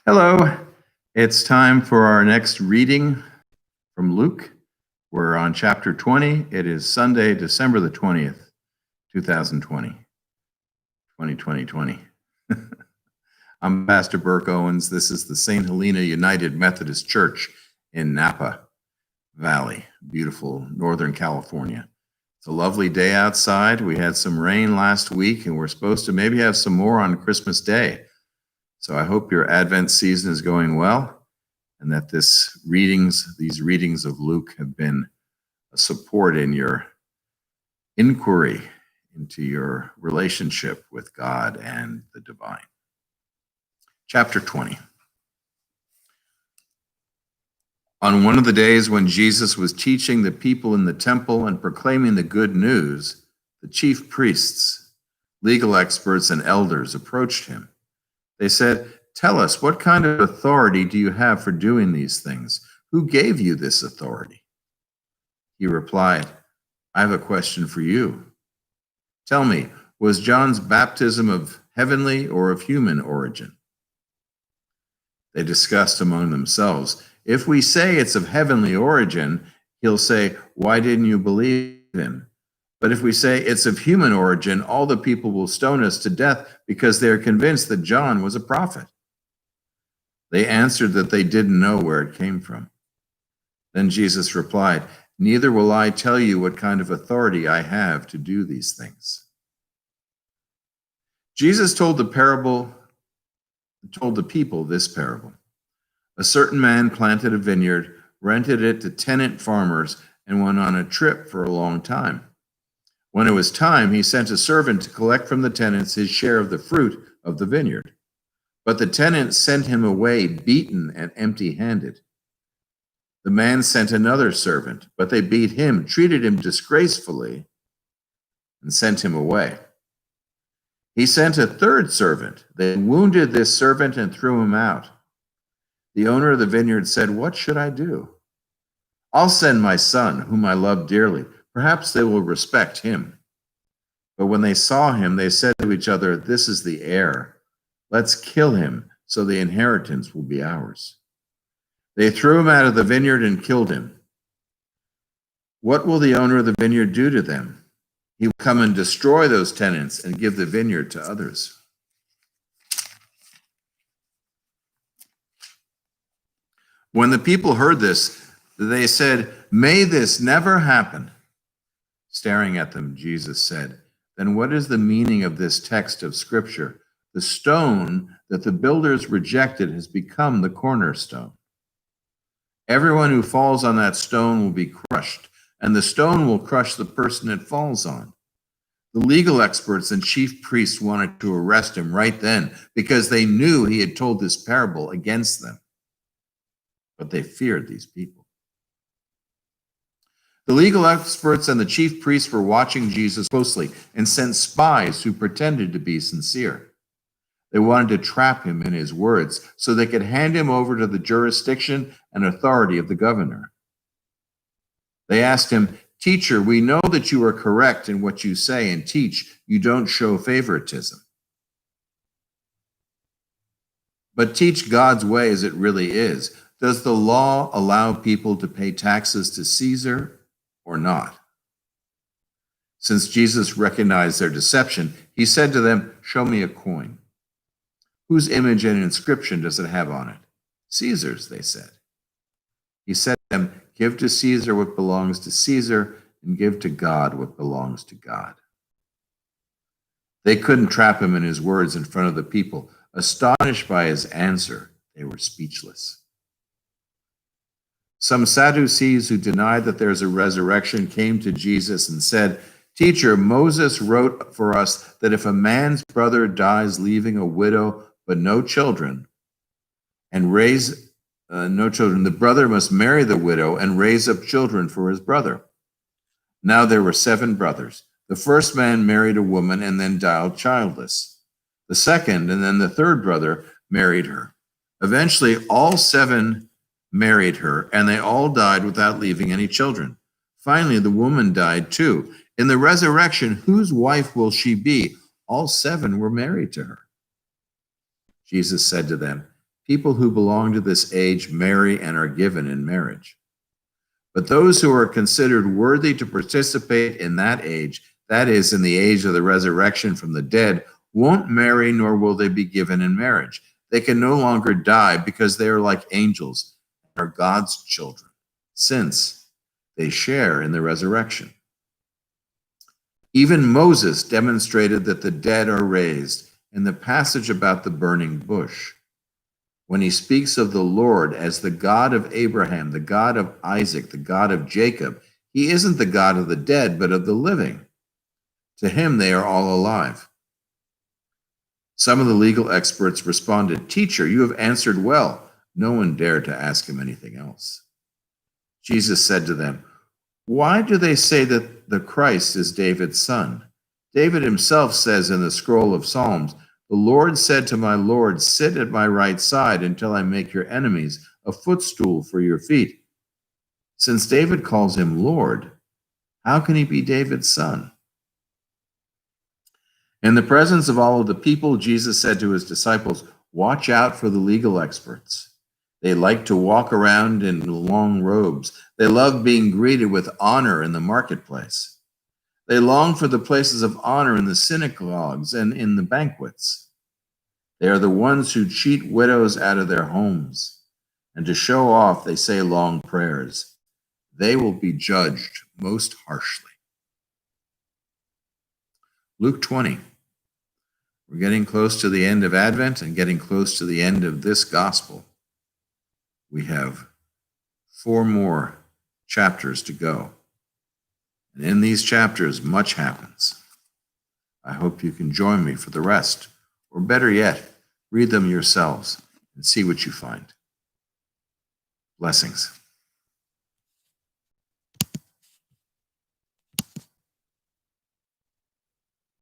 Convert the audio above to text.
Hello. It's time for our next reading from Luke. We're on chapter 20. It is Sunday, December the 20th, 2020. 2020. I'm Pastor Burke Owens. This is the St. Helena United Methodist Church in Napa Valley, beautiful Northern California. It's a lovely day outside. We had some rain last week, and we're supposed to maybe have some more on Christmas Day. So I hope your Advent season is going well, and that these readings of Luke have been a support in your inquiry into your relationship with God and the divine. Chapter 20. On one of the days when Jesus was teaching the people in the temple and proclaiming the good news, the chief priests, legal experts, and elders approached him. They said, "Tell us, what kind of authority do you have for doing these things? Who gave you this authority?" He replied, "I have a question for you. Tell me, was John's baptism of heavenly or of human origin?" They discussed among themselves. "If we say it's of heavenly origin, he'll say, 'Why didn't you believe him?' But if we say it's of human origin, all the people will stone us to death because they are convinced that John was a prophet." They answered that they didn't know where it came from. Then Jesus replied, "Neither will I tell you what kind of authority I have to do these things." Jesus told the people this parable. A certain man planted a vineyard, rented it to tenant farmers, and went on a trip for a long time. When it was time, he sent a servant to collect from the tenants his share of the fruit of the vineyard. But the tenants sent him away beaten and empty-handed. The man sent another servant, but they beat him, treated him disgracefully, and sent him away. He sent a third servant. They wounded this servant and threw him out. The owner of the vineyard said, "What should I do? I'll send my son, whom I love dearly. Perhaps they will respect him." But when they saw him, they said to each other, "This is the heir. Let's kill him, so the inheritance will be ours." They threw him out of the vineyard and killed him. What will the owner of the vineyard do to them? He will come and destroy those tenants and give the vineyard to others. When the people heard this, they said, "May this never happen." Staring at them, Jesus said, "Then what is the meaning of this text of Scripture? The stone that the builders rejected has become the cornerstone. Everyone who falls on that stone will be crushed, and the stone will crush the person it falls on." The legal experts and chief priests wanted to arrest him right then because they knew he had told this parable against them. But they feared these people. The legal experts and the chief priests were watching Jesus closely and sent spies who pretended to be sincere. They wanted to trap him in his words so they could hand him over to the jurisdiction and authority of the governor. They asked him, "Teacher, we know that you are correct in what you say and teach. You don't show favoritism. But teach God's way as it really is. Does the law allow people to pay taxes to Caesar or not?" Since Jesus recognized their deception, he said to them, "Show me a coin. Whose image and inscription does it have on it?" "Caesar's," they said. He said to them, "Give to Caesar what belongs to Caesar, and give to God what belongs to God." They couldn't trap him in his words in front of the people. Astonished by his answer, they were speechless. Some Sadducees who denied that there is a resurrection came to Jesus and said, "Teacher, Moses wrote for us that if a man's brother dies leaving a widow but no children, the brother must marry the widow and raise up children for his brother. Now there were 7 brothers. The first man married a woman and then died childless. The second and then the third brother married her. Eventually, all 7 married her, and they all died without leaving any children. Finally, the woman died too. In the resurrection, whose wife will she be? All 7 were married to her." Jesus said to them, People who belong to this age marry and are given in marriage. But those who are considered worthy to participate in that age, that is, in the age of the resurrection from the dead, won't marry nor will they be given in marriage. They can no longer die because they are like angels, are God's children, since they share in the resurrection. Even Moses demonstrated that the dead are raised in the passage about the burning bush, when he speaks of the Lord as the God of Abraham, the God of Isaac, the God of Jacob. He isn't the God of the dead, but of the living. To him, they are all alive. Some of the legal experts responded, "Teacher, you have answered well." No one dared to ask him anything else. Jesus said to them, "Why do they say that the Christ is David's son? David himself says in the scroll of Psalms, 'The Lord said to my Lord, sit at my right side until I make your enemies a footstool for your feet.' Since David calls him Lord, how can he be David's son?" In the presence of all of the people, Jesus said to his disciples, "Watch out for the legal experts. They like to walk around in long robes. They love being greeted with honor in the marketplace. They long for the places of honor in the synagogues and in the banquets. They are the ones who cheat widows out of their homes, and to show off, they say long prayers. They will be judged most harshly." Luke 20. We're getting close to the end of Advent and getting close to the end of this gospel. We have 4 more chapters to go. And in these chapters, much happens. I hope you can join me for the rest, or better yet, read them yourselves and see what you find. Blessings.